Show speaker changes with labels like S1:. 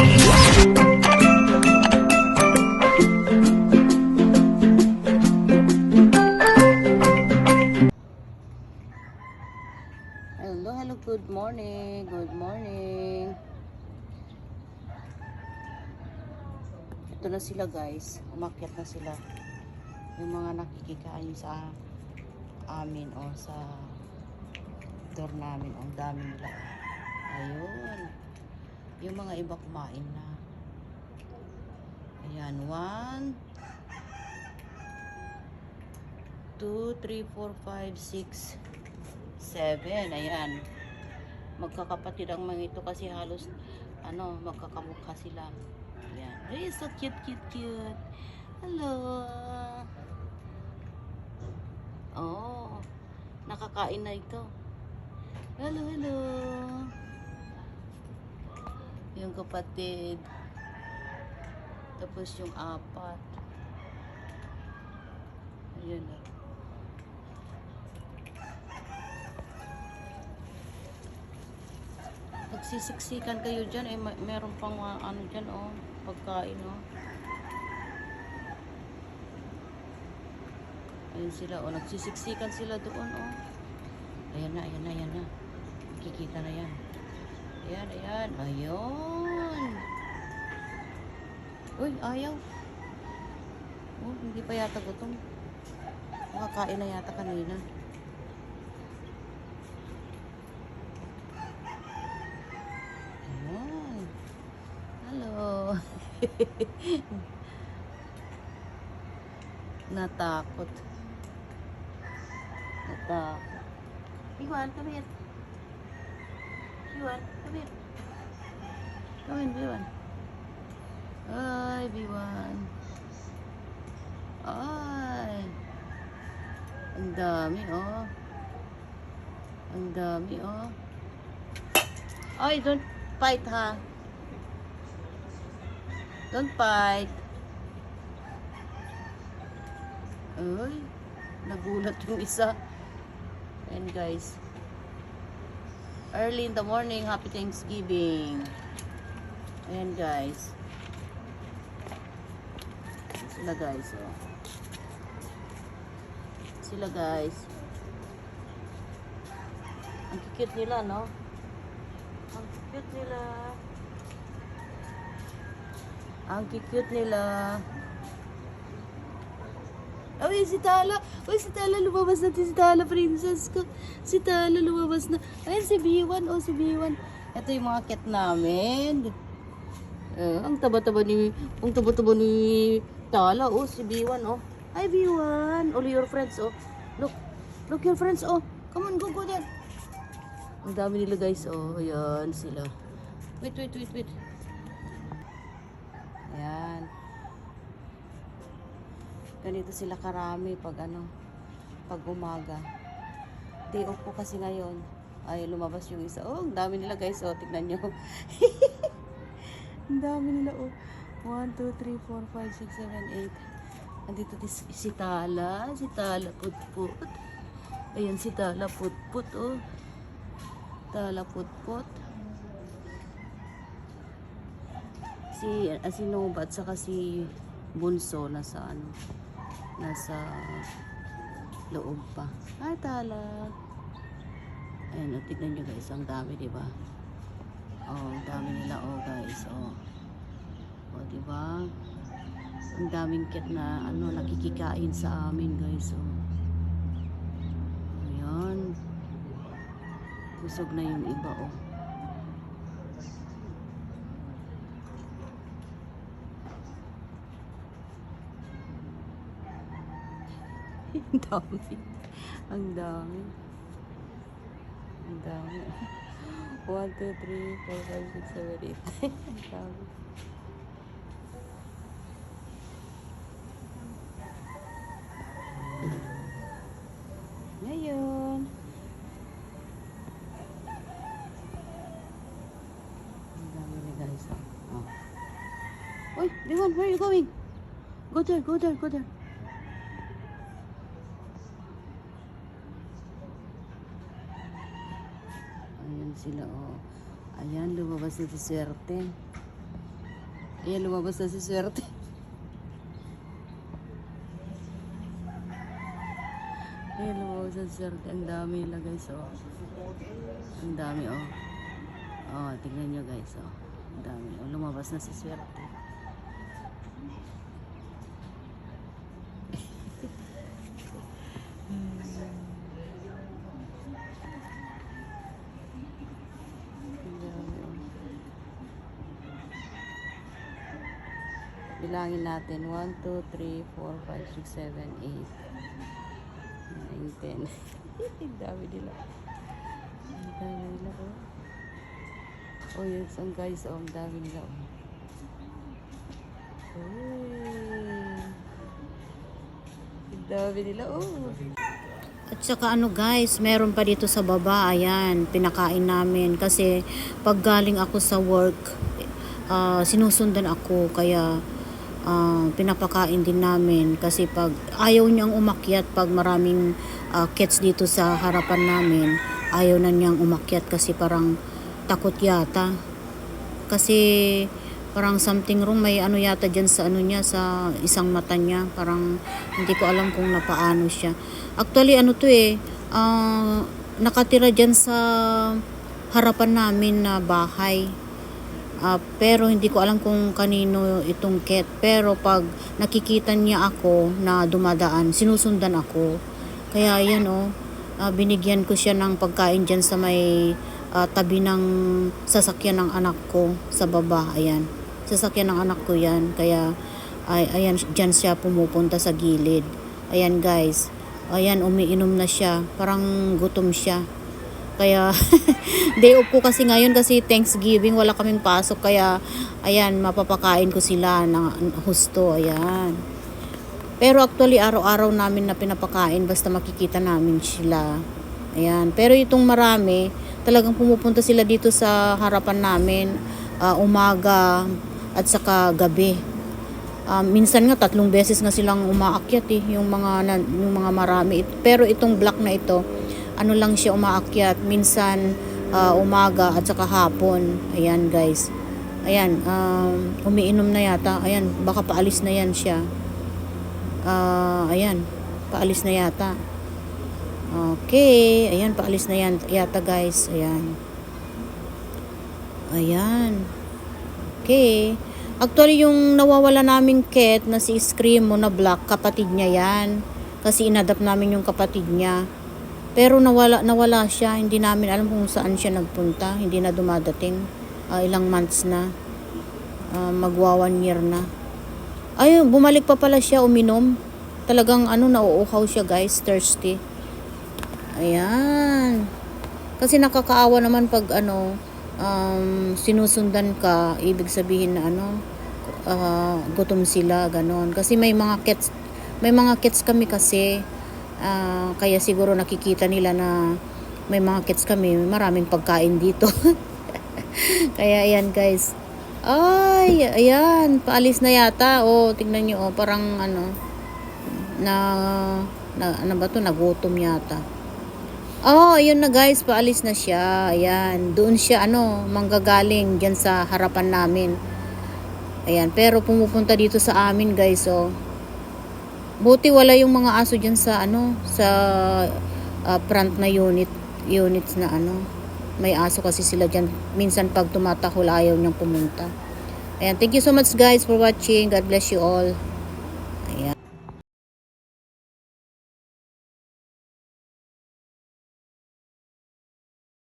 S1: Hello, good morning, good morning. Ito na sila guys, umakyat na sila. Yung mga nakikikain sa amin o sa door namin, ang dami nila. Ayun. Yung mga iba kumain na. Ayan, 1, 2, 3, 4, 5, 6, 7. Ayan. Magkakapatid ang mga ito kasi halos magkakamukha sila. Ayan. Ay, so cute, cute, cute. Hello. Oh, nakakain na ito. Hello, hello. Yung kapatid. Tapos yung apat. Ayan na. Nagsisiksikan kayo dyan. Eh, meron pang ano dyan, oh. Pagkain, oh. Ayun sila, oh. Nagsisiksikan sila doon, oh. Ayan na, ayan na, ayan na. Kikita na yan. Ayan, ayan. Ayun. Uy, ayaw. Oh, hindi pa yata gutom. Makakain na yata kanina. Ayan. Hello. Natakot. Natakot. Iwan, come here. Iwan, come here. Come in, Biwan. Ay, Biwan. Ay. Ang dami, oh. Ang dami, oh. Ay, don't fight, ha. Don't fight. Ay, nagulat yung isa. And guys, early in the morning, happy Thanksgiving. Ayan guys. Sila guys, oh. Sila guys. Ang cute nila, no? Ang cute nila. Ang cute nila. Uy, si Tala. Uy, si Tala. Lumabas natin si Tala, princess ko. Si Tala lumabas na. Ayun, si B1. Oh, si B1. Ito yung mga cat namin. Ang taba-taba ni Tala. Oh, si B1, oh. Hi, B1. All your friends, oh. Look. Look your friends, oh. Come on, go there. Ang dami nila, guys, oh. Ayan sila. Wait. Ayan. Ganito sila karami pag umaga. Day off po kasi ngayon. Ay, lumabas yung isa. Oh, ang dami nila guys. Oh, tignan nyo. Ang dami nila. Oh. 1, 2, 3, 4, 5, 6, 7, 8. Andito si Tala. Si Tala put-put. Ayan si Tala put-put. Oh. Tala put-put. Si Nova at saka si Bunso nasa loob pa. Ay, Tala. Ayan, tignan nyo guys. Ang dami, diba? Oh, ang dami nila, oh guys. Oh, oh diba? Ang daming cat na nakikikain sa amin guys. Oh. Ayan. Busog na yung iba, oh. Ang dami. Ang dami. Ang dami. 1, 2, 3, 4, 5, 6, 7, 8. Ang dami. Ngayon. Ang dami na guys. Oh. Uy, Leon, where are you going? Go there, go there, go there. Ayan sila, oh. Ayan, lumabas na si Swerte. Ayan, lumabas na si Swerte. Ayan, lumabas na si Swerte. Ang dami nila guys, oh. Ang dami, oh. Oh, tingnan nyo guys, oh. Ang dami. Oh, lumabas na si Swerte. Ang dami, oh. Bilangin natin. 1, 2, 3, 4, 5, 6, 7, 8, 9, 10. Ang dami nila. Ang dami nila, oh. Oh, yes, ang guys, oh, ang dami nila, oh. Ang dami nila, oh. At saka ano guys, meron pa dito sa baba, ayan, pinakain namin. Kasi pag galing ako sa work, sinusundan ako, kaya pinapakain din namin. Kasi pag ayaw niyang umakyat, pag maraming cats dito sa harapan namin, ayaw na niyang umakyat kasi parang takot yata. Kasi parang something wrong, may ano yata dyan sa ano niya, sa isang mata niya. Parang hindi ko alam kung napaano siya. Actually ano to nakatira dyan sa harapan namin na bahay. Pero hindi ko alam kung kanino itong cat. Pero pag nakikita niya ako na dumadaan, sinusundan ako. Kaya yan binigyan ko siya ng pagkain dyan sa may tabi ng sasakyan ng anak ko sa baba. Ayan, sasakyan ng anak ko yan. Kaya ayan, dyan siya pumupunta sa gilid. Ayan guys, ayan, umiinom na siya. Parang gutom siya. Kaya day off ko kasi ngayon kasi Thanksgiving, wala kaming pasok. Kaya ayan, mapapakain ko sila ng husto. Ayan. Pero actually araw-araw namin na pinapakain basta makikita namin sila. Ayan. Pero itong marami, talagang pumupunta sila dito sa harapan namin umaga at saka gabi. Minsan nga 3 beses nga silang umaakyat yung mga marami. Pero itong black na ito, ano lang siya umaakyat, minsan umaga at saka hapon. Ayan guys. Ayan, umiinom na yata. Ayan, baka paalis na yan siya. Ayan, paalis na yata. Okay, ayan, paalis na yan yata guys. Ayan. Ayan. Okay. Actually, yung nawawala naming cat na si Screamo na black, kapatid niya yan. Kasi inadapt namin yung kapatid niya. Pero nawala siya. Hindi namin alam kung saan siya nagpunta. Hindi na dumadating. Ilang months na. Magwa 1 year na. Ayun, bumalik pa pala siya uminom. Talagang nauuhaw siya guys. Thirsty. Ayan. Kasi nakakaawa naman pag sinusundan ka. Ibig sabihin na gutom sila. Ganon. Kasi may mga cats kami kasi. Kaya siguro nakikita nila na may mga cats kami, maraming pagkain dito. Kaya ayan guys. Ay, ayan, paalis na yata. Tingnan nyo, parang ano ba to, nagutom yata. Ayun na guys, paalis na siya. Ayan, doon siya manggagaling diyan sa harapan namin. Ayan, pero pumupunta dito sa amin guys. Buti wala yung mga aso diyan sa sa front na units na may aso kasi sila diyan. Minsan pag tumatahol ayaw niyang pumunta. Ayan, thank you so much guys for watching. God bless you all.